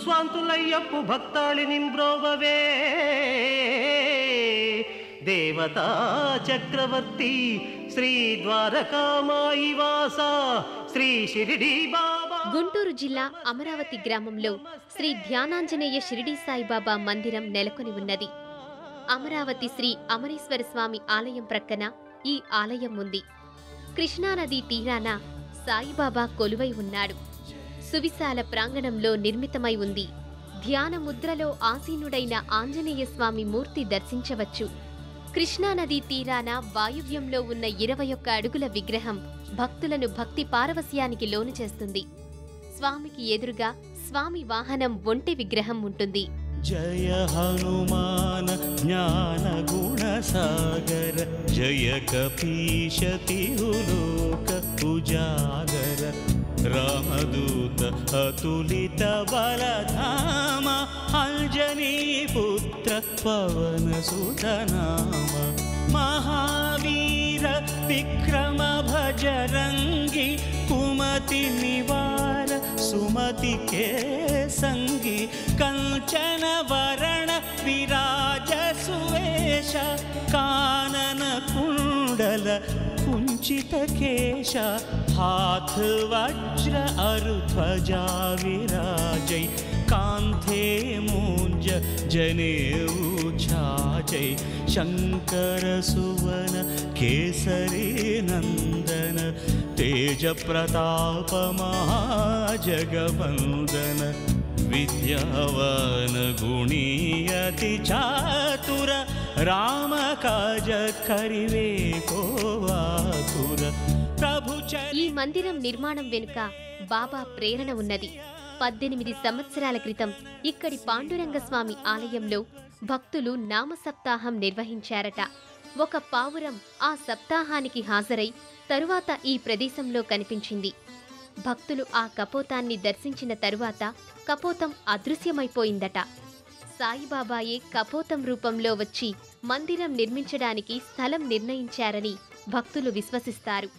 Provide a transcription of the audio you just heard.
స్వాంతులయ్యప్పు భక్తాళి నింబ్రోవవే దేవతా చక్రవర్తి శ్రీ ద్వారకామాయి వాస శ్రీ షిరిడి బాబా. గుంటూరు జిల్లా అమరావతి గ్రామంలో శ్రీ ధ్యానాంజనేయ షిరిడి సాయిబాబా మందిరం నెలకొని ఉన్నది. అమరావతి శ్రీ అమరేశ్వర స్వామి ఆలయం ప్రక్కన ఈ ఆలయం ఉంది. కృష్ణానది తీరాన సాయిబాబా కొలువై ఉన్నాడు. సువిశాల ప్రాంగణంలో నిర్మితమై ఉంది. ధ్యాన ముద్రలో ఆసీనుడైన ఆంజనేయ స్వామి మూర్తి దర్శించవచ్చు. కృష్ణానదీ తీరాన వాయువ్యంలో ఉన్న 21 అడుగుల విగ్రహం భక్తులను భక్తి పారవస్యానికి లోను చేస్తుంది. స్వామికి ఎదురుగా స్వామి వాహనం ఒంటె విగ్రహం ఉంటుంది. జయ హనుమాన జ్ఞాన గుణ సాగర జయ కపీశ తిరులోక ఉజాగర రామదూత అతులిత బలధామ అంజనీ పుత్ర పవన సుతనామ మహావీర విక్రమ భజరంగి కుమతి నివార సుమతి కే సంగి కంచన వరణ విరాజ సువేశ కానన కుండల కుంచిత కేశ हाथ वज्र अरुध्वजा विराजै कांथे मूंज जनेऊ छाजै शंकर सुवन केसरी नंदन तेज प्रताप महाजगवंदन विद्यावान गुणी अति चातुर राम काज करिवे को आतुर. ఈ మందిరం నిర్మాణం వెనుక బాబా ప్రేరణ ఉన్నది. 18 సంవత్సరాల క్రితం ఇక్కడి పాండురంగస్వామి ఆలయంలో భక్తులు నామ సప్తాహం నిర్వహించారట. ఒక పావురం ఆ సప్తాహానికి హాజరై తరువాత ఈ ప్రదేశంలో కనిపించింది. భక్తులు ఆ కపోతాన్ని దర్శించిన తరువాత కపోతం అదృశ్యమైపోయిందట. సాయిబాబాయే కపోతం రూపంలో వచ్చి మందిరం నిర్మించడానికి స్థలం నిర్ణయించారని భక్తులు విశ్వసిస్తారు.